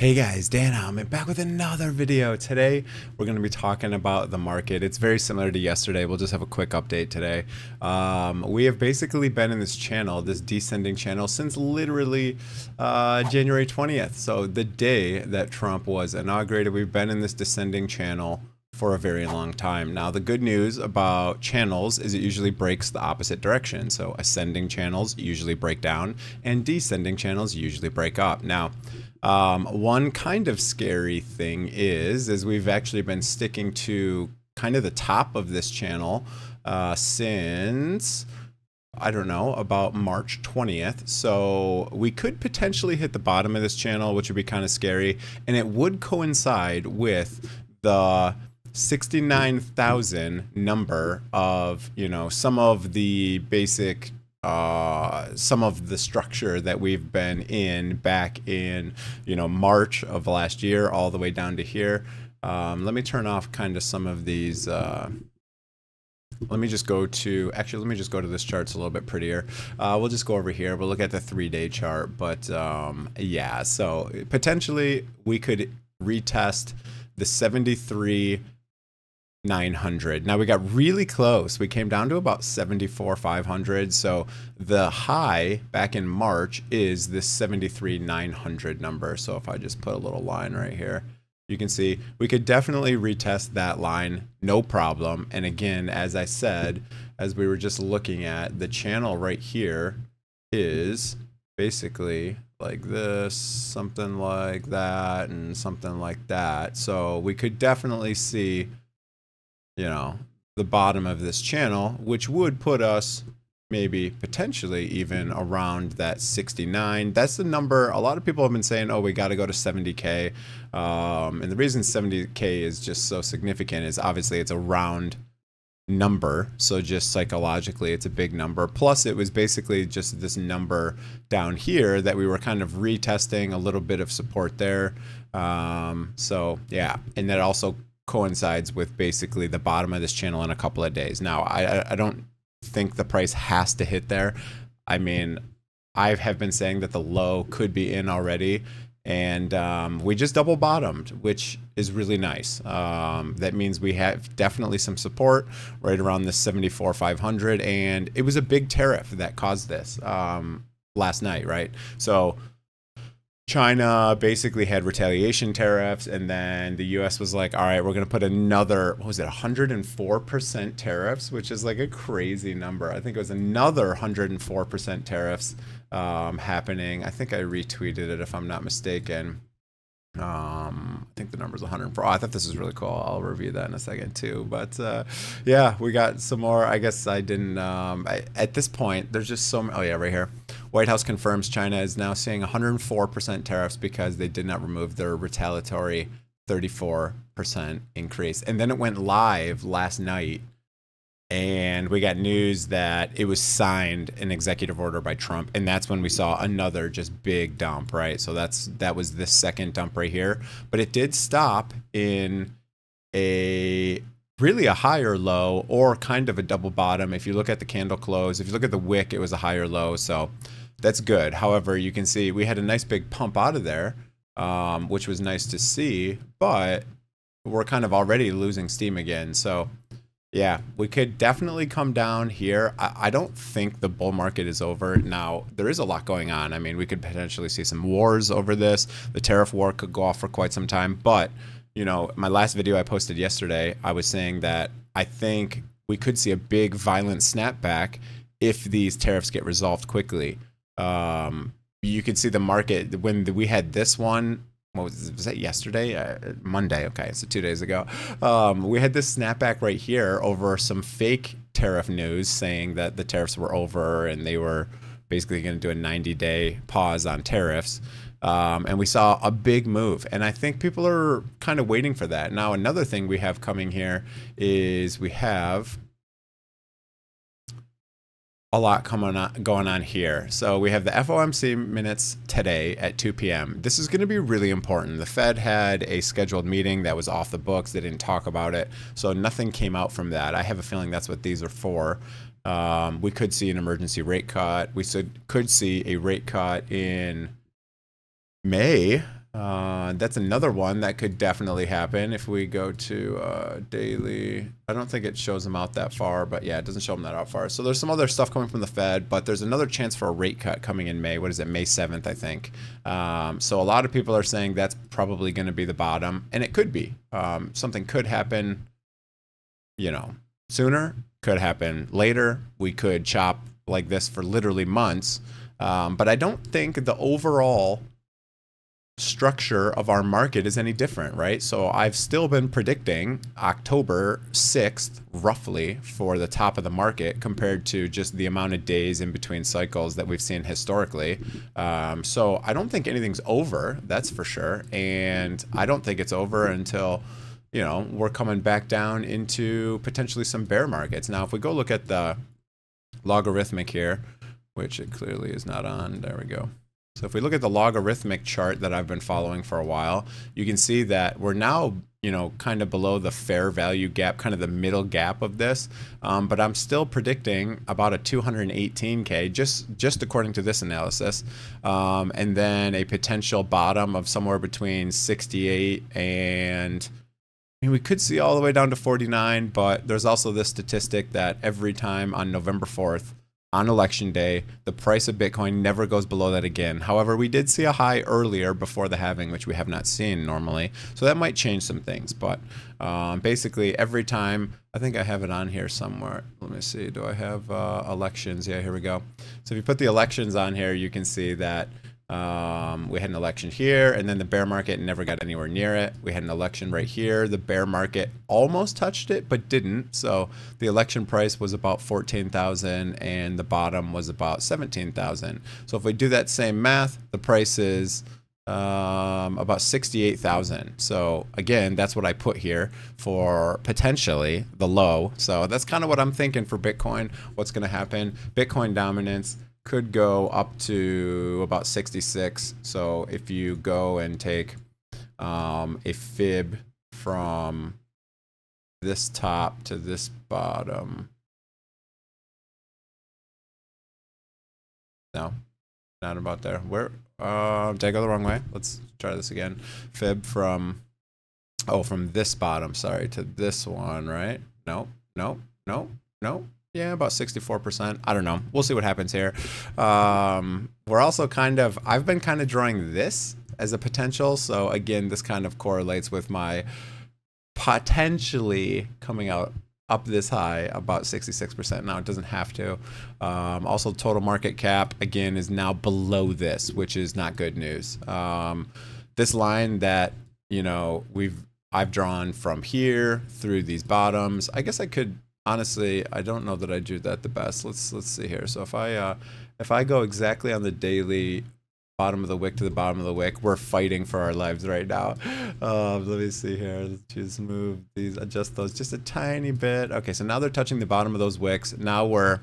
Hey guys, Dan Heilman back with another video. Today we're going to be talking about the market. It's very similar to yesterday. We'll just have a quick update today. We have basically been in this channel, this descending channel, since literally January 20th. So the day that Trump was inaugurated, we've been in this descending channel for a very long time. Now, the good news about channels is it usually breaks the opposite direction. So ascending channels usually break down and descending channels usually break up. Now, one kind of scary thing is we've actually been sticking to kind of the top of this channel since, I don't know, about March 20th. So we could potentially hit the bottom of this channel, which would be kind of scary. And it would coincide with the 69,000 number of, some of the basic some of the structure that we've been in back in, March of last year all the way down to here. Let me turn off kind of some of these. Let me just go to this chart. It's a little bit prettier. We'll just go over here. We'll look at the 3-day chart. But yeah, so potentially we could retest the 73,900. Now we got really close. We came down to about 74,500. So the high back in March is this 73,900 number. So if I just put a little line right here, you can see we could definitely retest that line, no problem. And again, as I said, as we were just looking at, the channel right here is basically like this, something like that, and something like that. So we could definitely see the bottom of this channel, which would put us maybe potentially even around that 69. That's the number. A lot of people have been saying, oh, we got to go to 70K. And the reason 70K is just so significant is obviously it's a round number. So just psychologically, it's a big number. Plus, it was basically just this number down here that we were kind of retesting, a little bit of support there. So yeah, and that also coincides with basically the bottom of this channel in a couple of days. Now, I don't think the price has to hit there. I mean, I have been saying that the low could be in already, and we just double bottomed, which is really nice. That means we have definitely some support right around the 74,500, and it was a big tariff that caused this last night, right? So China basically had retaliation tariffs, and then the US was like, all right, we're going to put another, what was it, 104% tariffs, which is like a crazy number. I think it was another 104% tariffs happening. I think I retweeted it if I'm not mistaken. I think the number's 104. Oh, I thought this was really cool. I'll review that in a second too. But yeah, we got some more. I guess I didn't. At this point, there's just so many. Oh yeah, right here. White House confirms China is now seeing 104% tariffs because they did not remove their retaliatory 34% increase. And then it went live last night, and we got news that it was signed an executive order by Trump, and that's when we saw another just big dump, right? So that was the second dump right here, but it did stop in really a higher low or kind of a double bottom. If you look at the candle close, if you look at the wick, it was a higher low, so that's good. However, you can see we had a nice big pump out of there, which was nice to see, but we're kind of already losing steam again. So yeah, we could definitely come down here. I don't think the bull market is over. Now, there is a lot going on. I mean, we could potentially see some wars over this. The tariff war could go off for quite some time. But, my last video I posted yesterday, I was saying that I think we could see a big violent snapback if these tariffs get resolved quickly. You could see the market when we had this one. What was that yesterday? Monday. Okay, so 2 days ago. We had this snapback right here over some fake tariff news saying that the tariffs were over and they were basically going to do a 90-day pause on tariffs. And we saw a big move. And I think people are kind of waiting for that. Now, another thing we have coming here is we have a lot going on here. So we have the FOMC minutes today at 2 p.m. This is going to be really important. The Fed had a scheduled meeting that was off the books. They didn't talk about it. So nothing came out from that. I have a feeling that's what these are for. We could see an emergency rate cut. We could see a rate cut in May That's another one that could definitely happen if we go to daily. I don't think it shows them out that far, but yeah, it doesn't show them that out far. So there's some other stuff coming from the Fed, but there's another chance for a rate cut coming in May. What is it? May 7th, I think. So a lot of people are saying that's probably going to be the bottom, and it could be. Something could happen, you know, sooner, could happen later. We could chop like this for literally months. But I don't think the overall structure of our market is any different, right? So I've still been predicting October 6th roughly for the top of the market compared to just the amount of days in between cycles that we've seen historically. So I don't think anything's over, that's for sure. And I don't think it's over until, you know, we're coming back down into potentially some bear markets. Now, if we go look at the logarithmic here, which it clearly is not on, there we go. So if we look at the logarithmic chart that I've been following for a while, you can see that we're now, you know, kind of below the fair value gap, kind of the middle gap of this. But I'm still predicting about a 218K, just according to this analysis. And then a potential bottom of somewhere between 68 and, I mean, we could see all the way down to 49, but there's also this statistic that every time on November 4th, on election day, the price of Bitcoin never goes below that again. However, we did see a high earlier before the halving, which we have not seen normally. So that might change some things. But basically, every time, I think I have it on here somewhere. Let me see. Do I have elections? Yeah, here we go. So if you put the elections on here, you can see that we had an election here, and then the bear market never got anywhere near it. We had an election right here. The bear market almost touched it, but didn't. So the election price was about 14,000, and the bottom was about 17,000. So if we do that same math, the price is about 68,000. So again, that's what I put here for potentially the low. So that's kind of what I'm thinking for Bitcoin. What's going to happen? Bitcoin dominance could go up to about 66. So if you go and take a fib from this top to this bottom. No, not about there. Where? Did I go the wrong way? Let's try this again. Fib from, oh, from this bottom, sorry, to this one, right? No, no, no, no. Yeah, about 64%. I don't know. We'll see what happens here. We're also I've been kind of drawing this as a potential. So again, this kind of correlates with my potentially coming out up this high, about 66%. Now it doesn't have to. Also, total market cap, again, is now below this, which is not good news. This line that, you know, I've drawn from here through these bottoms. I guess I could, honestly, I don't know that I do that the best. Let's see here. So if I go exactly on the daily bottom of the wick to the bottom of the wick, we're fighting for our lives right now. Let me see here. Let's just move these, adjust those just a tiny bit. Okay, so now they're touching the bottom of those wicks. Now we're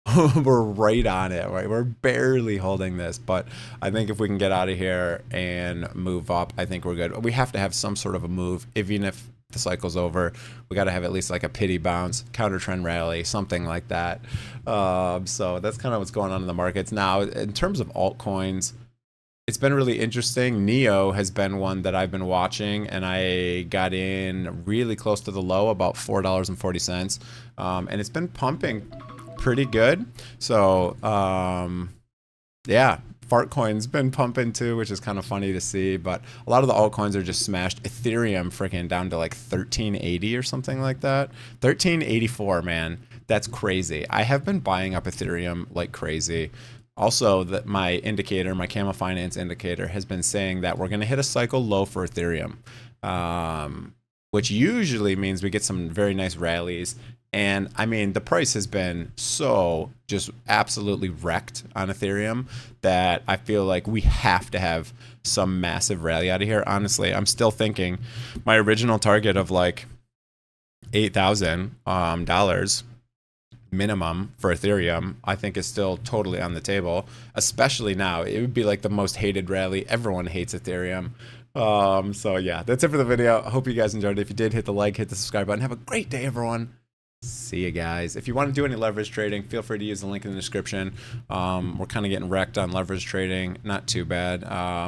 right on it, right? We're barely holding this, but I think if we can get out of here and move up, I think we're good. We have to have some sort of a move, even if the cycle's over. We got to have at least like a pity bounce, counter trend rally, something like that. So that's kind of what's going on in the markets now. In terms of altcoins, it's been really interesting. Neo has been one that I've been watching, and I got in really close to the low, about $4.40, and it's been pumping pretty good. So yeah, Fartcoin's been pumping too, which is kind of funny to see, but a lot of the altcoins are just smashed. Ethereum freaking down to like 1380 or something like that. 1384, man. That's crazy. I have been buying up Ethereum like crazy. Also, that my indicator, my Camel Finance indicator, has been saying that we're going to hit a cycle low for Ethereum, which usually means we get some very nice rallies. And I mean, the price has been so just absolutely wrecked on Ethereum that I feel like we have to have some massive rally out of here. Honestly, I'm still thinking my original target of like $8,000 minimum for Ethereum, I think is still totally on the table, especially now. It would be like the most hated rally. Everyone hates Ethereum. So yeah, that's it for the video. I hope you guys enjoyed it. If you did, hit the like, hit the subscribe button. Have a great day, everyone. See you guys. If you want to do any leverage trading, feel free to use the link in the description. We're kind of getting wrecked on leverage trading. Not too bad.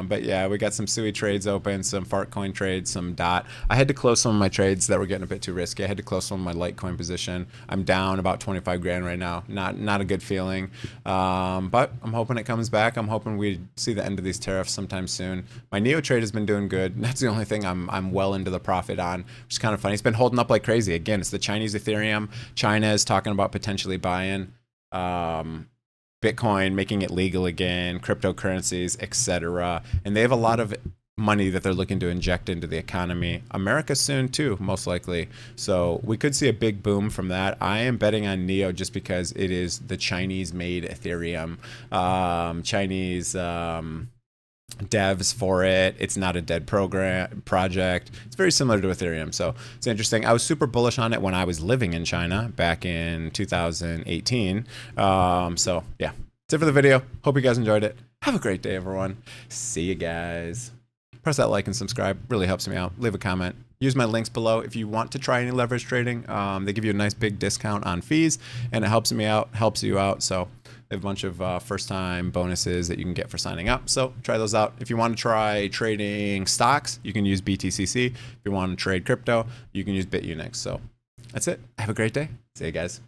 But yeah, we got some SUI trades open, some Fartcoin trades, some DOT. I had to close some of my trades that were getting a bit too risky. I had to close some of my Litecoin position. I'm down about 25 grand right now. Not a good feeling. But I'm hoping it comes back. I'm hoping we see the end of these tariffs sometime soon. My Neo trade has been doing good. That's the only thing I'm well into the profit on, which is kind of funny. It's been holding up like crazy. Again, it's the Chinese Ethereum. China is talking about potentially buying Bitcoin, making it legal again, cryptocurrencies, etc. And they have a lot of money that they're looking to inject into the economy. America soon too, most likely. So we could see a big boom from that. I am betting on Neo just because it is the Chinese-made Ethereum. Chinese devs for it. It's not a dead project. It's very similar to Ethereum, so it's interesting. I was super bullish on it when I was living in China back in 2018. So yeah, that's it for the video. Hope you guys enjoyed it. Have a great day, everyone. See you guys. Press that like and subscribe. Really helps me out. Leave a comment. Use my links below if you want to try any leverage trading. They give you a nice big discount on fees, and it helps me out, helps you out. So they have a bunch of first-time bonuses that you can get for signing up. So try those out. If you want to try trading stocks, you can use BTCC. If you want to trade crypto, you can use Bitunix. So that's it. Have a great day. See you guys.